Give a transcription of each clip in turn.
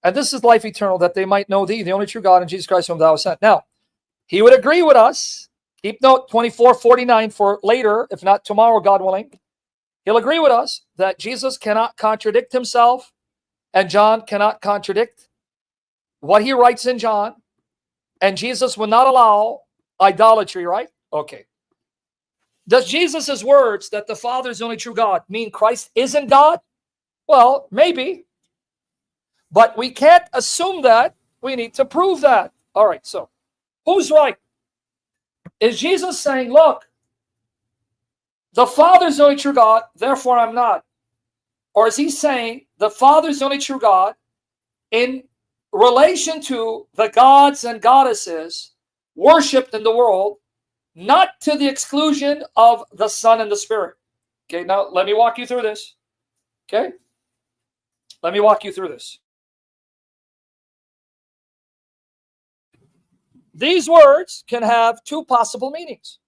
And this is life eternal, that they might know thee, the only true God, and Jesus Christ whom thou hast sent. Now, he would agree with us. Keep note 24:49 for later, if not tomorrow, God willing. He'll agree with us that Jesus cannot contradict himself, and John cannot contradict what he writes in John, and Jesus will not allow idolatry, right? Okay. Does Jesus' words that the Father is the only true God mean Christ isn't God? Well, maybe. But we can't assume that. We need to prove that. All right, so who's right? Is Jesus saying, look, the Father is the only true God, therefore I'm not? Or is he saying the Father is the only true God in relation to the gods and goddesses worshipped in the world, not to the exclusion of the Son and the Spirit? Okay, now let me walk you through this. Okay? Let me walk you through this. These words can have two possible meanings.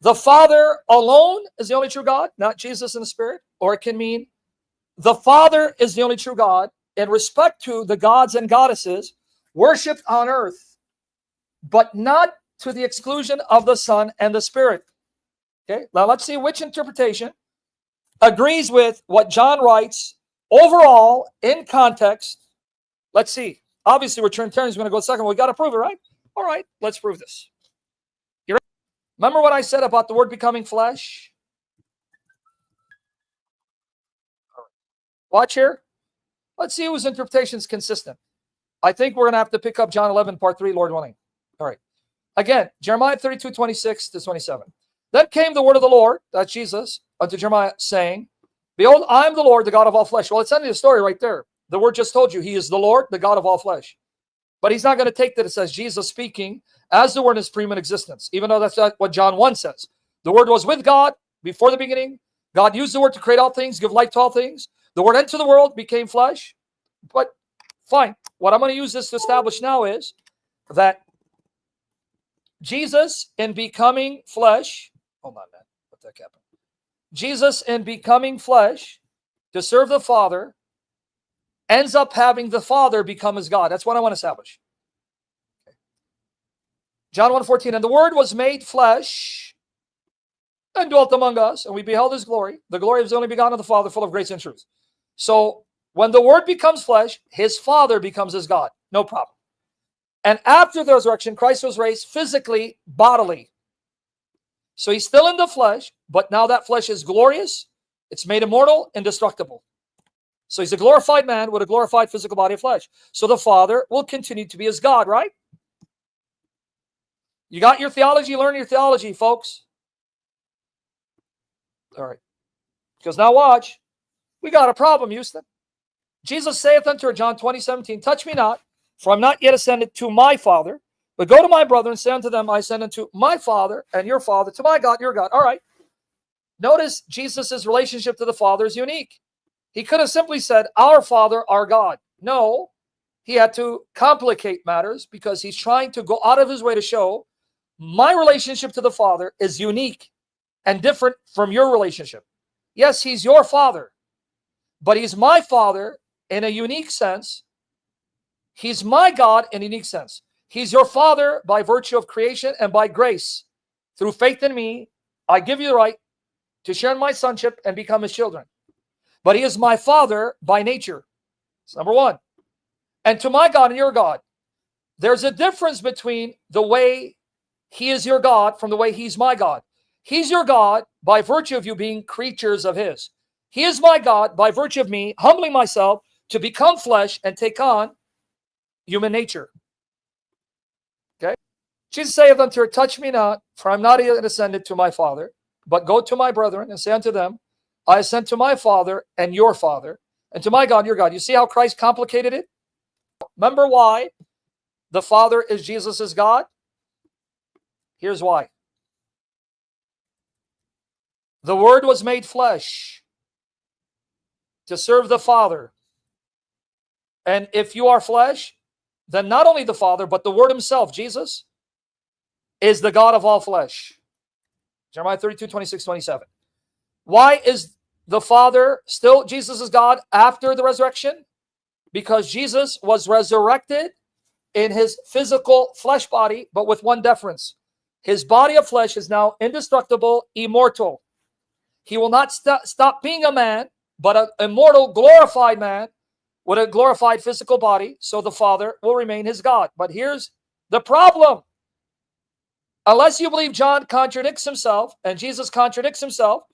The Father alone is the only true God, not Jesus and the Spirit. Or it can mean the Father is the only true God in respect to the gods and goddesses worshipped on earth, but not to the exclusion of the Son and the Spirit. Okay, now let's see which interpretation agrees with what John writes overall in context. Let's see. Obviously, we're Trinitarians. We're going to go second. We got to prove it, right? All right, let's prove this. You ready? Remember what I said about the Word becoming flesh? Watch here. Let's see whose interpretation is consistent. I think we're going to have to pick up John 11, part 3, Lord willing. All right. Again, Jeremiah 32, 26 to 27. Then came the word of the Lord, that's Jesus, unto Jeremiah, saying, behold, I am the Lord, the God of all flesh. Well, it's ending the story right there. The word just told you he is the Lord, the God of all flesh. But he's not going to take that it says Jesus speaking as the word in his preeminent existence, even though that's not what John 1 says. The word was with God before the beginning. God used the word to create all things, give life to all things. The word entered the world, became flesh. But fine. What I'm going to use this to establish now is that Jesus in becoming flesh, hold on, man, what the heck happened? Jesus in becoming flesh to serve the Father ends up having the Father become his God. That's what I want to establish. Okay. John 1:14, and the Word was made flesh and dwelt among us, and we beheld his glory, the glory of the only begotten of the Father, full of grace and truth. So when the Word becomes flesh, his Father becomes his God. No problem. And after the resurrection, Christ was raised physically, bodily. So he's still in the flesh, but now that flesh is glorious. It's made immortal, indestructible. So he's a glorified man with a glorified physical body of flesh. So the Father will continue to be his God, right? You got your theology, learn your theology, folks. All right. Because now watch. We got a problem, Houston. Jesus saith unto her, John 20:17, touch me not, for I'm not yet ascended to my Father, but go to my brethren and say unto them, I ascend unto my Father and your Father, to my God, your God. All right. Notice Jesus' relationship to the Father is unique. He could have simply said, our Father, our God. No, he had to complicate matters because he's trying to go out of his way to show my relationship to the Father is unique and different from your relationship. Yes, he's your Father, but he's my Father in a unique sense. He's my God in a unique sense. He's your Father by virtue of creation and by grace. Through faith in me, I give you the right to share in my sonship and become his children. But he is my Father by nature. That's number one. And to my God and your God, there's a difference between the way he is your God from the way he's my God. He's your God by virtue of you being creatures of his. He is my God by virtue of me humbling myself to become flesh and take on human nature. Okay? Jesus saith unto her, touch me not, for I'm not yet ascended to my Father, but go to my brethren and say unto them, I ascend to my Father and your Father, and to my God, your God. You see how Christ complicated it? Remember why the Father is Jesus' God? Here's why. The Word was made flesh to serve the Father. And if you are flesh, then not only the Father, but the Word himself, Jesus, is the God of all flesh. Jeremiah 32, 26, 27. Why is the Father still Jesus' God after the resurrection? because Jesus was resurrected in his physical flesh body, but with one difference. His body of flesh is now indestructible, immortal. He will not stop being a man, but an immortal, glorified man with a glorified physical body. So the Father will remain his God. But here's the problem. Unless you believe John contradicts himself and Jesus contradicts himself,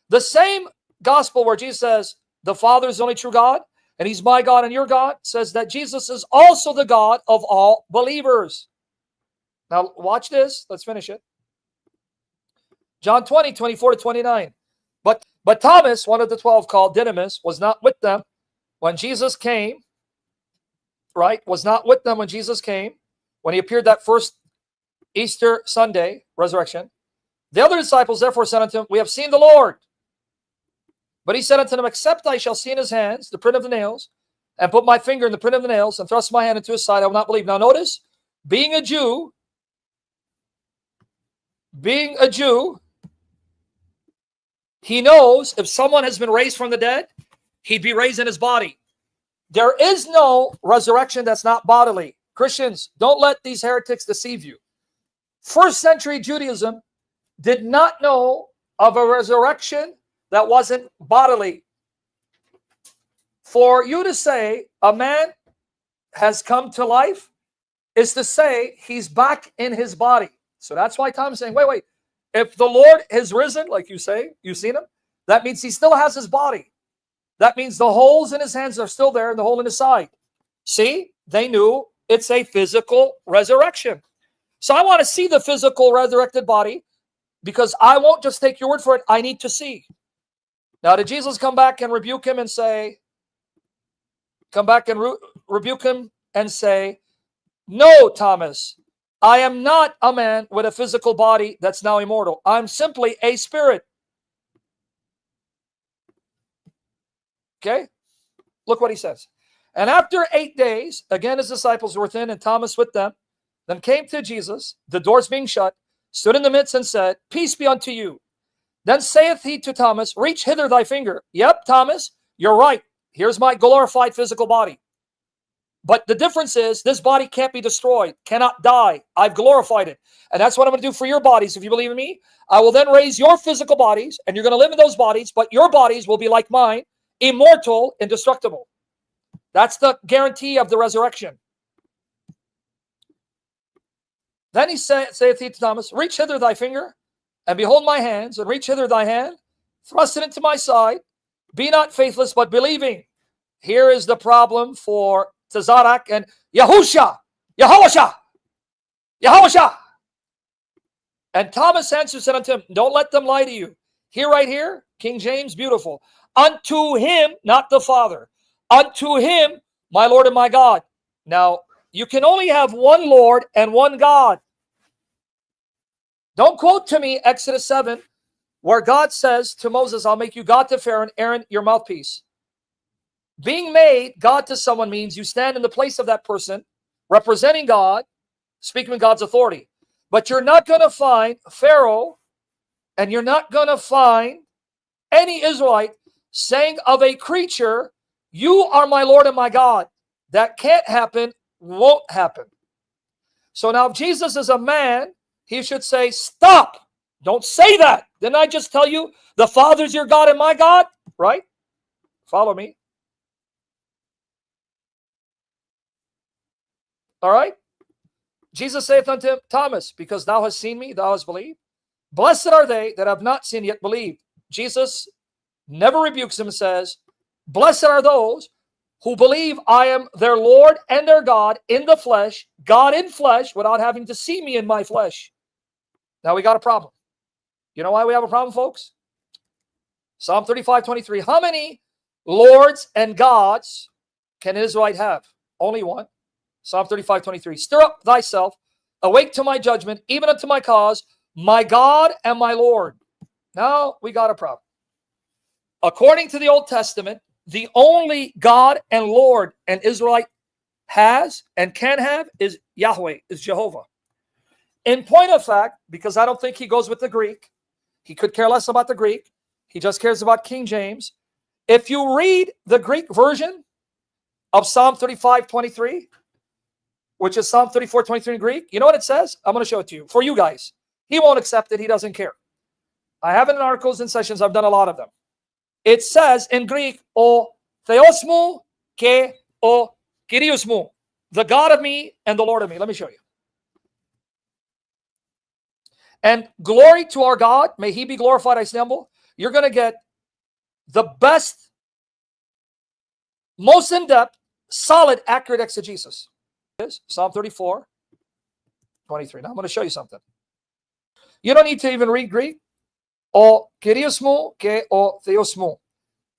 the same gospel where Jesus says the Father is the only true God and he's my God and your God says that Jesus is also the God of all believers. Now watch this. Let's finish it. John 20, 24 to 29. But Thomas, one of the 12 called Didymus, was not with them when Jesus came, right? Was not with them when Jesus came, when he appeared that first Easter Sunday, resurrection. The other disciples therefore said unto him, we have seen the Lord. But he said unto them, except I shall see in his hands the print of the nails, and put my finger in the print of the nails, and thrust my hand into his side, I will not believe. Now notice, being a Jew, he knows if someone has been raised from the dead, he'd be raised in his body. There is no resurrection that's not bodily. Christians, don't let these heretics deceive you. First century Judaism did not know of a resurrection that wasn't bodily. For you to say a man has come to life is to say he's back in his body. So that's why Tom is saying, wait. If the Lord has risen, like you say, you've seen him, that means he still has his body. That means the holes in his hands are still there and the hole in his side. See, they knew it's a physical resurrection. So I want to see the physical resurrected body because I won't just take your word for it. I need to see. Now, did Jesus come back and rebuke him and say, no, Thomas, I am not a man with a physical body that's now immortal. I'm simply a spirit. Okay? Look what he says. And after 8 days, again his disciples were within and Thomas with them, then came to Jesus, the doors being shut, stood in the midst and said, peace be unto you. Then saith he to Thomas, reach hither thy finger. Yep, Thomas, you're right. Here's my glorified physical body. But the difference is this body can't be destroyed, cannot die. I've glorified it. And that's what I'm going to do for your bodies. If you believe in me, I will then raise your physical bodies and you're going to live in those bodies, but your bodies will be like mine, immortal, indestructible. That's the guarantee of the resurrection. Then he saith he to Thomas, reach hither thy finger and behold my hands, and reach hither thy hand, thrust it into my side, be not faithless, but believing. Here is the problem for Tzadak and Yahusha. And Thomas answered, said unto him, don't let them lie to you. Here, right here, King James, beautiful. Unto him, not the Father. Unto him, my Lord and my God. Now, you can only have one Lord and one God. Don't quote to me Exodus 7, where God says to Moses, I'll make you God to Pharaoh and Aaron your mouthpiece. Being made God to someone means you stand in the place of that person, representing God, speaking in God's authority. But you're not going to find Pharaoh, and you're not going to find any Israelite saying of a creature, you are my Lord and my God. That can't happen, won't happen. So now if Jesus is a man, he should say, stop. Don't say that. Didn't I just tell you the Father's your God and my God? Right? Follow me. All right. Jesus saith unto him, Thomas, because thou hast seen me, thou hast believed. Blessed are they that have not seen yet believed. Jesus never rebukes him and says, blessed are those who believe I am their Lord and their God in the flesh, God in flesh, without having to see me in my flesh. Now we got a problem. You know why we have a problem, folks? Psalm 35:23. How many lords and gods can an Israelite have? Only one. Psalm 35:23. Stir up thyself, awake to my judgment, even unto my cause, my God and my Lord. Now we got a problem. According to the Old Testament, the only God and Lord an Israelite has and can have is Yahweh, is Jehovah. In point of fact, because I don't think he goes with the Greek, he could care less about the Greek. He just cares about King James. If you read the Greek version of Psalm 35:23, which is Psalm 34:23 in Greek, you know what it says? I'm going to show it to you. For you guys. He won't accept it. He doesn't care. I have it in articles and sessions. I've done a lot of them. It says in Greek, O theosmu ke o kyriosmu, the God of me and the Lord of me. Let me show you. And glory to our God. May he be glorified, I stumble. You're going to get the best, most in-depth, solid, accurate exegesis. Psalm 34:23. Now I'm going to show you something. You don't need to even read Greek. O kyriosmu ke o theosmu.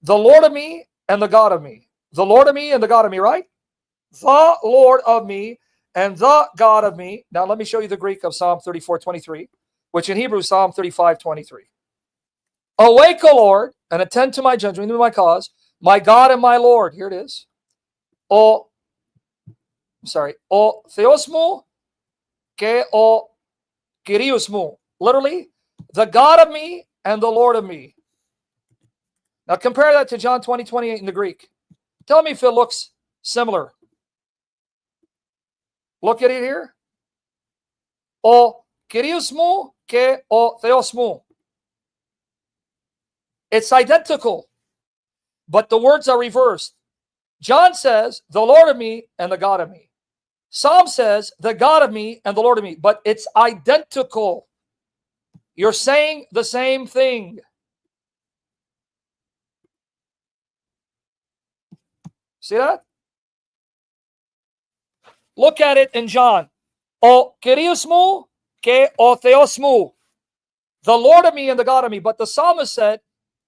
The Lord of me and the God of me. The Lord of me and the God of me, right? The Lord of me and the God of me. Now let me show you the Greek of Psalm 34:23, which in Hebrew is Psalm 35:23. Awake, O Lord, and attend to my judgment and my cause, my God and my Lord. Here it is. O theosmu ke o kyriosmu. Literally, the God of me and the Lord of me. Now compare that to John 20:28 in the Greek. Tell me if it looks similar. Look at it here. O kyriosmu ke o theosmu. It's identical, but the words are reversed. John says, the Lord of me and the God of me. Psalm says, the God of me and the Lord of me, but it's identical. You're saying the same thing. See that? Look at it in John. O kyriosmu ke o theosmu. The Lord of me and the God of me. But the psalmist said,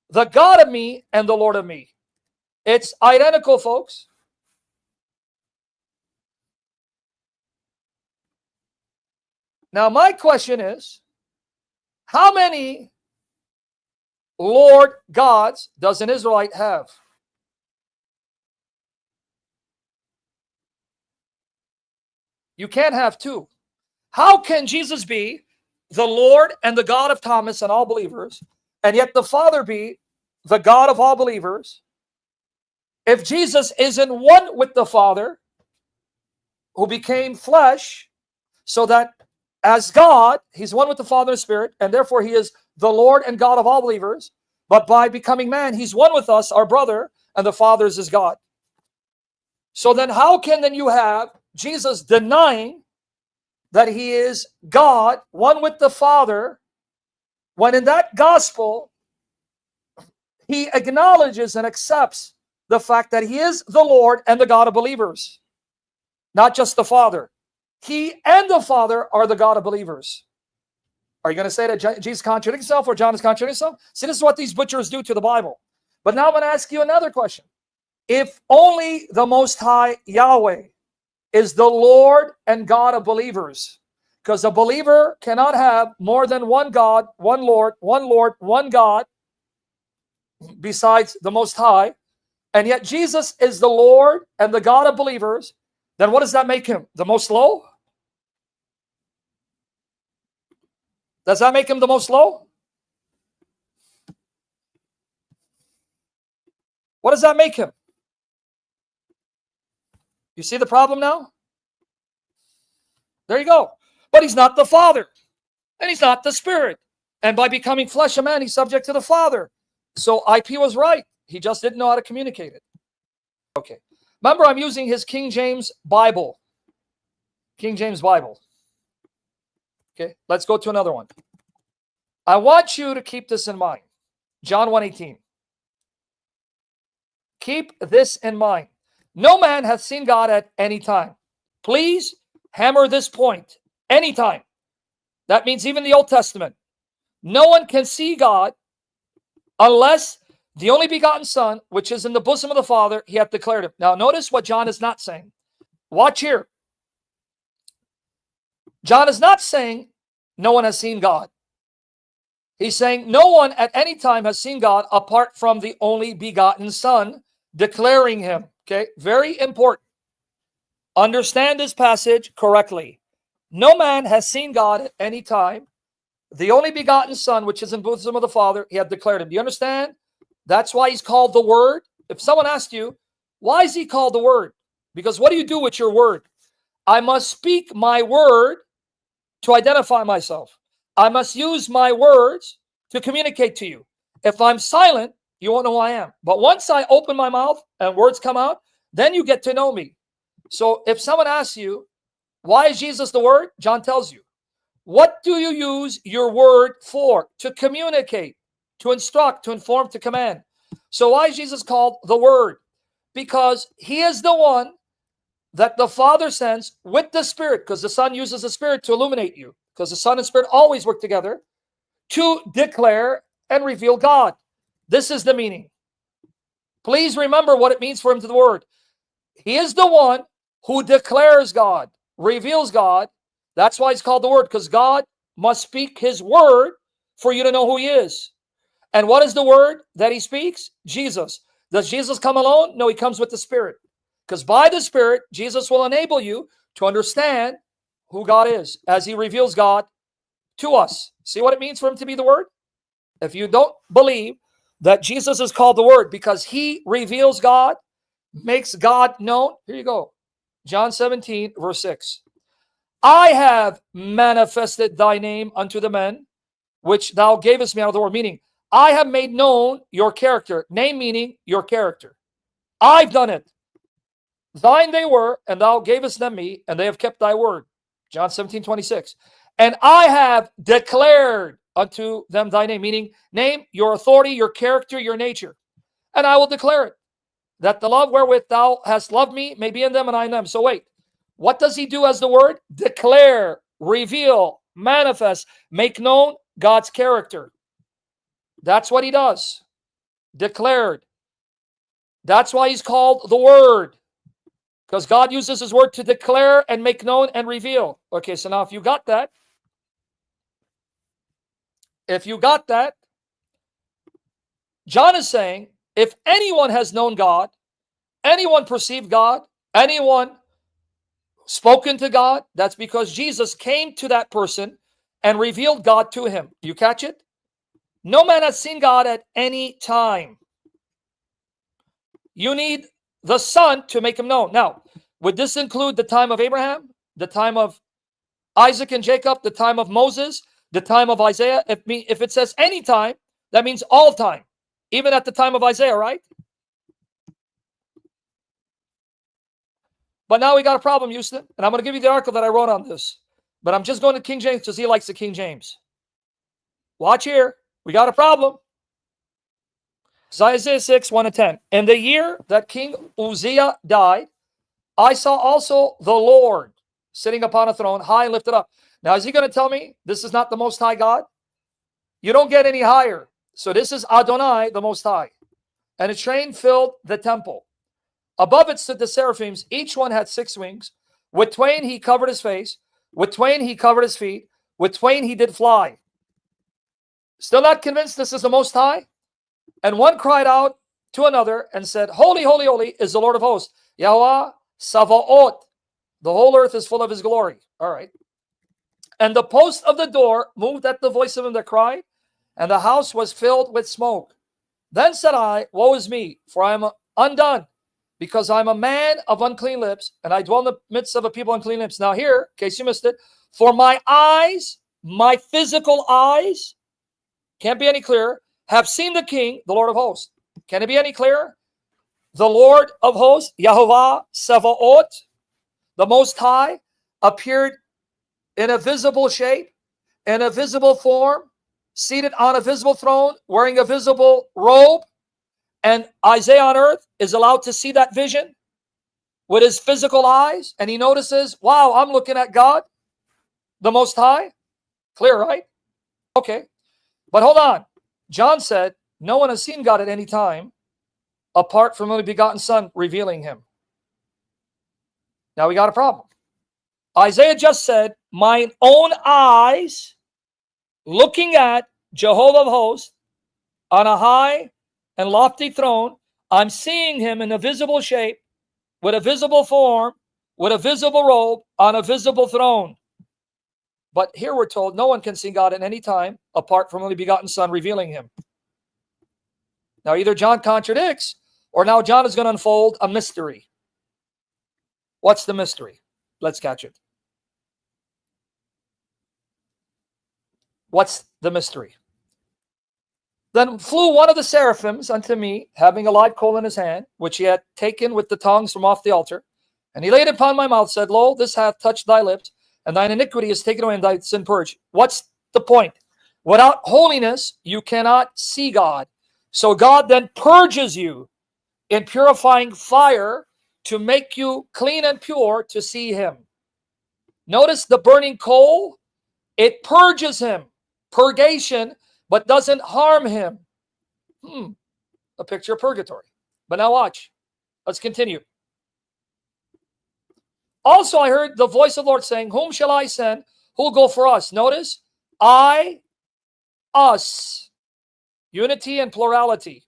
the God of me and the Lord of me. It's identical, folks. Now, my question is, how many Lord gods does an Israelite have? You can't have two. How can Jesus be the Lord and the God of Thomas and all believers, and yet the Father be the God of all believers, if Jesus is in one with the Father, who became flesh, so that as God, he's one with the Father and Spirit, and therefore he is the Lord and God of all believers, but by becoming man, he's one with us, our brother, and the Father is his God. So then how can then you have Jesus denying that he is God, one with the Father, when in that gospel, he acknowledges and accepts the fact that he is the Lord and the God of believers, not just the Father. He and the Father are the God of believers. Are you going to say that Jesus contradicts himself or John is contradicting himself? See, this is what these butchers do to the Bible. But now I'm going to ask you another question. If only the Most High Yahweh is the Lord and God of believers, because a believer cannot have more than one God, one Lord, one God, besides the Most High, and yet Jesus is the Lord and the God of believers, then what does that make him? The most low? Does that make him the most low? What does that make him? You see the problem now? There you go. But he's not the Father, and he's not the Spirit. And by becoming flesh and man, he's subject to the Father. So IP was right. He just didn't know how to communicate it. Okay. Remember, I'm using his King James Bible. King James Bible. Okay, let's go to another one. I want you to keep this in mind. John 1:18. Keep this in mind. No man hath seen God at any time. Please hammer this point. Anytime. That means even the Old Testament. No one can see God unless the only begotten Son, which is in the bosom of the Father, he hath declared him. Now notice what John is not saying. Watch here. John is not saying no one has seen God. He's saying no one at any time has seen God apart from the only begotten Son, declaring him. Okay, very important. Understand this passage correctly. No man has seen God at any time. The only begotten Son, which is in the bosom of the Father, he had declared him. Do you understand? That's why he's called the Word. If someone asked you, why is he called the Word? Because what do you do with your word? I must speak my word to identify myself. I must use my words to communicate to you. If I'm silent, you won't know who I am. But once I open my mouth and words come out, then you get to know me. So if someone asks you, why is Jesus the Word? John tells you. What do you use your word for? To communicate, to instruct, to inform, to command. So why is Jesus called the Word? Because he is the one that the Father sends with the Spirit, because the Son uses the Spirit to illuminate you, because the Son and Spirit always work together to declare and reveal God. This is the meaning. Please remember what it means for him to the Word. He is the one who declares God, reveals God. That's why he's called the Word, because God must speak his word for you to know who he is. And what is the word that he speaks? Jesus. Does Jesus come alone? No, he comes with the Spirit. Because by the Spirit, Jesus will enable you to understand who God is as he reveals God to us. See what it means for him to be the Word? If you don't believe that Jesus is called the Word because he reveals God, makes God known, here you go. John 17, verse 6. I have manifested thy name unto the men, which thou gavest me out of the world. Meaning, I have made known your character. Name meaning your character. I've done it. Thine they were, and thou gavest them me, and they have kept thy word. John 17, 26. And I have declared unto them thy name, meaning name, your authority, your character, your nature. And I will declare it, that the love wherewith thou hast loved me may be in them and I in them. So wait, what does he do as the Word? Declare, reveal, manifest, make known God's character. That's what he does. Declared. That's why he's called the Word. Because God uses his word to declare and make known and reveal. Okay, so now if you got that, John is saying, if anyone has known God, anyone perceived God, anyone spoken to God, that's because Jesus came to that person and revealed God to him. You catch it? No man has seen God at any time. You need the Son to make him known. Now, would this include the time of Abraham, the time of Isaac and Jacob, the time of Moses, the time of Isaiah? If it says any time, that means all time, even at the time of Isaiah, right? But now we got a problem, Houston, and I'm going to give you the article that I wrote on this. But I'm just going to King James because he likes the King James. Watch here. We got a problem. Isaiah 6, 1-10. In the year that King Uzziah died, I saw also the Lord sitting upon a throne, high and lifted up. Now, is he going to tell me this is not the Most High God? You don't get any higher. So this is Adonai, the Most High. And a train filled the temple. Above it stood the seraphims. Each one had 6 wings. With twain he covered his face. With twain he covered his feet. With twain he did fly. Still not convinced this is the Most High? And one cried out to another and said, Holy, holy, holy is the Lord of hosts. Yahweh Savaot. The whole earth is full of his glory. All right. And the post of the door moved at the voice of him that cried, and the house was filled with smoke. Then said I, Woe is me, for I am undone, because I am a man of unclean lips, and I dwell in the midst of a people of unclean lips. Now here, in case you missed it, for my eyes, my physical eyes, can't be any clearer, have seen the King, the Lord of hosts. Can it be any clearer? The Lord of hosts, Yehovah Savaot, the Most High, appeared in a visible shape, in a visible form, seated on a visible throne, wearing a visible robe. And Isaiah on earth is allowed to see that vision with his physical eyes. And he notices, wow, I'm looking at God, the Most High. Clear, right? Okay. But hold on. John said, no one has seen God at any time apart from the only begotten Son revealing him. Now we got a problem. Isaiah just said, mine own eyes looking at Jehovah of hosts on a high and lofty throne. I'm seeing him in a visible shape, with a visible form, with a visible robe, on a visible throne. But here we're told no one can see God at any time apart from the only begotten Son revealing him. Now either John contradicts, or now John is going to unfold a mystery. What's the mystery? Let's catch it. What's the mystery? Then flew one of the seraphims unto me, having a live coal in his hand, which he had taken with the tongs from off the altar. And he laid it upon my mouth, said, Lo, this hath touched thy lips, and thine iniquity is taken away, and thy sin purged. What's the point? Without holiness, you cannot see God. So God then purges you in purifying fire to make you clean and pure to see him. Notice the burning coal, it purges him. Purgation, but doesn't harm him. A picture of purgatory. But now watch. Let's continue. Also I heard the voice of the Lord saying, whom shall I send? Who will go for us? Notice, I, us. Unity and plurality.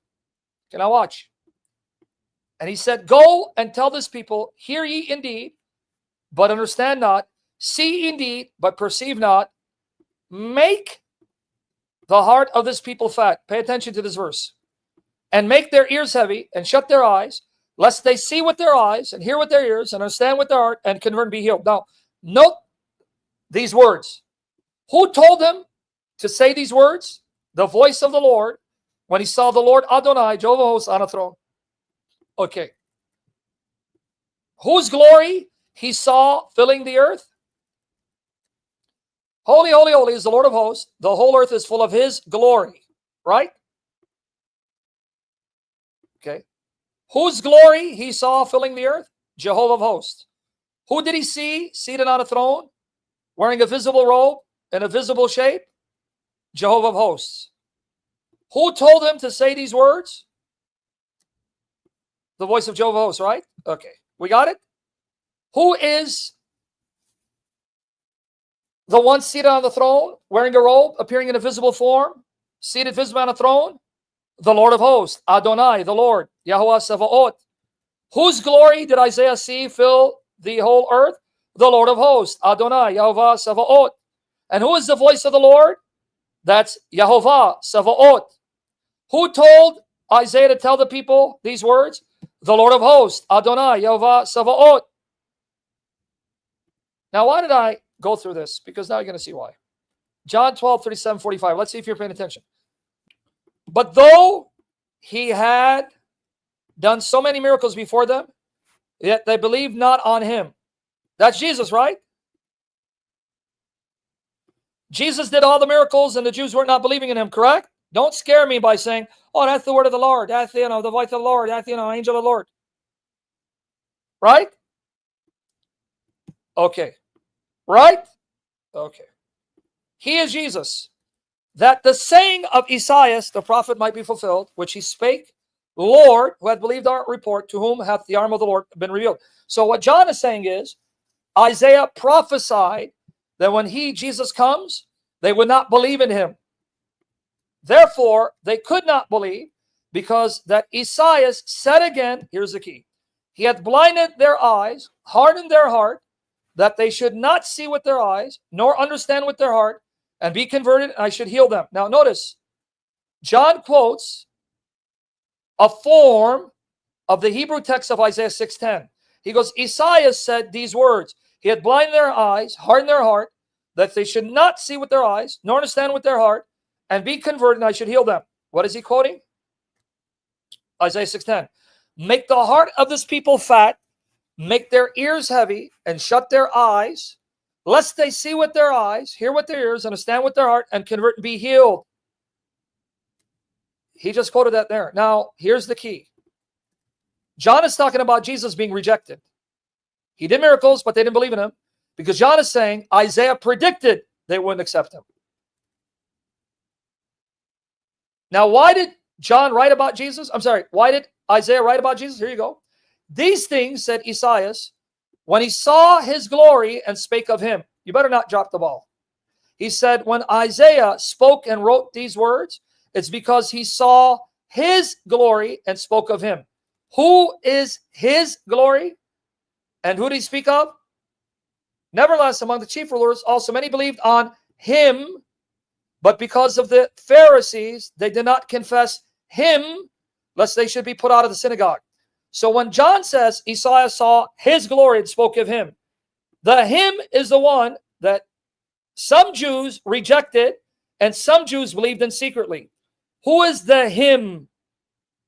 Okay, now watch. And he said, go and tell this people, hear ye indeed, but understand not. See indeed, but perceive not. Make the heart of this people fat. Pay attention to this verse. And make their ears heavy, and shut their eyes, lest they see with their eyes, and hear with their ears, and understand with their heart, and convert and be healed. Now, note these words. Who told him to say these words? The voice of the Lord, when he saw the Lord Adonai, Jehovah hosts, on a throne. Okay. Whose glory he saw filling the earth? Holy, holy, holy is the Lord of hosts. The whole earth is full of his glory. Right? Okay. Whose glory he saw filling the earth? Jehovah of hosts. Who did he see seated on a throne, wearing a visible robe in a visible shape? Jehovah of hosts. Who told him to say these words? The voice of Jehovah of hosts, right? Okay. We got it? Who is the one seated on the throne, wearing a robe, appearing in a visible form, seated visibly on a throne? The Lord of hosts, Adonai, the Lord, Yahuwah Sabaoth. Whose glory did Isaiah see fill the whole earth? The Lord of hosts, Adonai, Yahuwah Sabaoth. And who is the voice of the Lord? That's Yahovah Sabaoth. Who told Isaiah to tell the people these words? The Lord of hosts, Adonai, Yahovah Sabaoth. Now, why did I go through this? Because now you're going to see why. John 12, 37, 45. Let's see if you're paying attention. But though he had done so many miracles before them, yet they believed not on him. That's Jesus, right? Jesus did all the miracles and the Jews were not believing in him, correct? Don't scare me by saying, oh, that's the word of the Lord. That's, the voice of the Lord. That's, angel of the Lord. Right? Okay. Right? Okay. He is Jesus. That the saying of Esaias, the prophet, might be fulfilled, which he spake, Lord, who had believed our report, to whom hath the arm of the Lord been revealed. So what John is saying is, Isaiah prophesied that when Jesus comes, they would not believe in him. Therefore, they could not believe, because that Esaias said again, here's the key, he hath blinded their eyes, hardened their heart, that they should not see with their eyes, nor understand with their heart, and be converted, and I should heal them. Now notice, John quotes a form of the Hebrew text of Isaiah 6:10. He goes, Esaias said these words, he had blinded their eyes, hardened their heart, that they should not see with their eyes, nor understand with their heart, and be converted, and I should heal them. What is he quoting? Isaiah 6:10. Make the heart of this people fat, make their ears heavy, and shut their eyes, lest they see with their eyes, hear with their ears, understand with their heart, and convert and be healed. He just quoted that there. Now, here's the key. John is talking about Jesus being rejected. He did miracles, but they didn't believe in him, because John is saying Isaiah predicted they wouldn't accept him. Now, why did John write about Jesus? I'm sorry, why did Isaiah write about Jesus? Here you go. These things said Esaias when he saw his glory and spake of him. You better not drop the ball. He said when Isaiah spoke and wrote these words, it's because he saw his glory and spoke of him. Who is his glory? And who did he speak of? Nevertheless, among the chief rulers, also many believed on him, but because of the Pharisees, they did not confess him, lest they should be put out of the synagogue. So when John says Isaiah saw his glory and spoke of him, the him is the one that some Jews rejected and some Jews believed in secretly. Who is the him?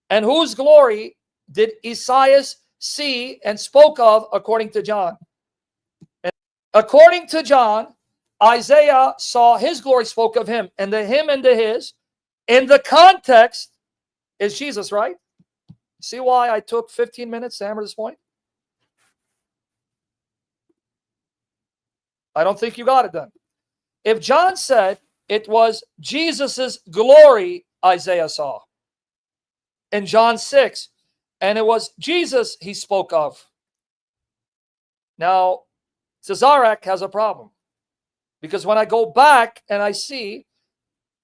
And whose glory did Isaiah see and spoke of according to John? And according to John, Isaiah saw his glory, spoke of him. And the him and the his, in the context, is Jesus, right? See why I took 15 minutes to hammer this point? I don't think you got it done. If John said it was Jesus's glory Isaiah saw in John 6, and it was Jesus he spoke of. Now, Cesarek has a problem, because when I go back and I see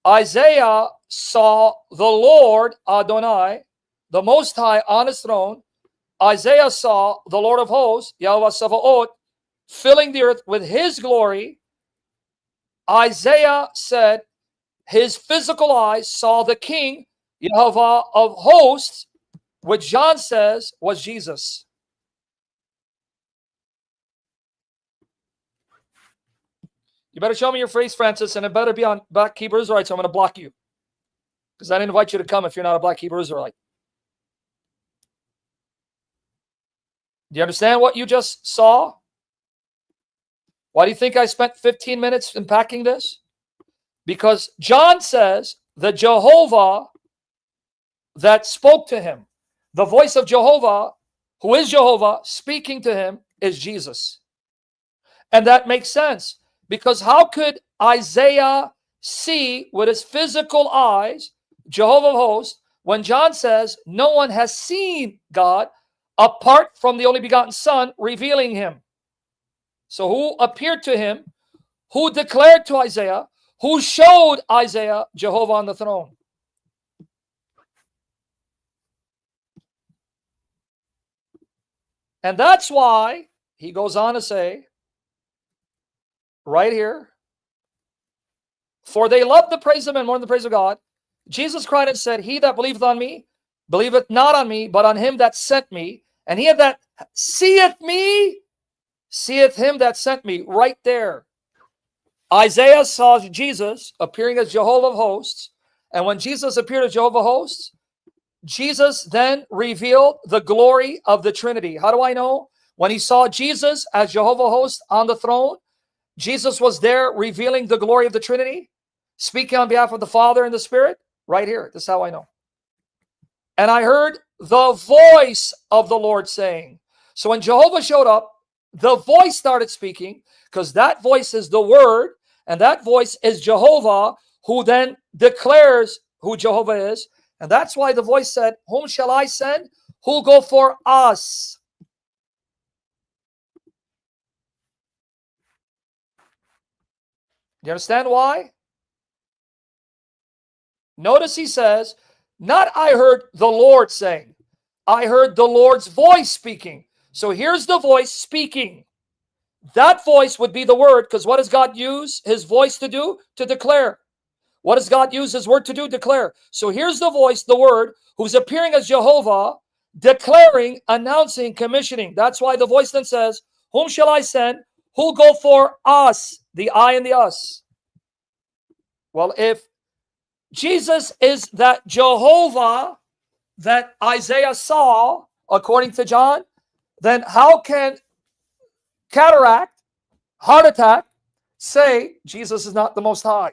Isaiah saw the Lord Adonai, the Most High, on his throne. Isaiah saw the Lord of hosts, Yahweh Sabaoth, filling the earth with his glory. Isaiah said his physical eyes saw the King, Jehovah of hosts, which John says was Jesus. You better show me your phrase, Francis, and it better be on Black Hebrew Israelite, so I'm going to block you, because I didn't invite you to come if you're not a Black Hebrew Israelite. Do you understand what you just saw? Why do you think I spent 15 minutes unpacking this? Because John says the Jehovah that spoke to him, the voice of Jehovah, who is Jehovah, speaking to him, is Jesus. And that makes sense, because how could Isaiah see with his physical eyes Jehovah of hosts when John says no one has seen God apart from the only begotten Son revealing him? So who appeared to him? Who declared to Isaiah? Who showed Isaiah Jehovah on the throne? And that's why he goes on to say, right here, for they love the praise of men more than the praise of God. Jesus cried and said, he that believeth on me, believeth not on me, but on him that sent me. And he that seeth me, seeth him that sent me. Right there. Isaiah saw Jesus appearing as Jehovah of hosts. And when Jesus appeared as Jehovah of hosts, Jesus then revealed the glory of the Trinity. How do I know? When he saw Jesus as Jehovah of hosts on the throne, Jesus was there revealing the glory of the Trinity, speaking on behalf of the Father and the Spirit. Right here. This is how I know. And I heard the voice of the Lord saying. So when Jehovah showed up, the voice started speaking, because that voice is the Word, and that voice is Jehovah, who then declares who Jehovah is. And that's why the voice said, whom shall I send? Who'll go for us? You understand why? Notice he says, not I heard the Lord saying. I heard the Lord's voice speaking. So here's the voice speaking. That voice would be the Word, because what does God use his voice to do? To declare. What does God use his Word to do? Declare. So here's the voice, the Word, who's appearing as Jehovah, declaring, announcing, commissioning. That's why the voice then says, whom shall I send? Who'll go for us? The I and the us. Well, if Jesus is that Jehovah that Isaiah saw, according to John, then how can cataract, heart attack, say Jesus is not the Most High?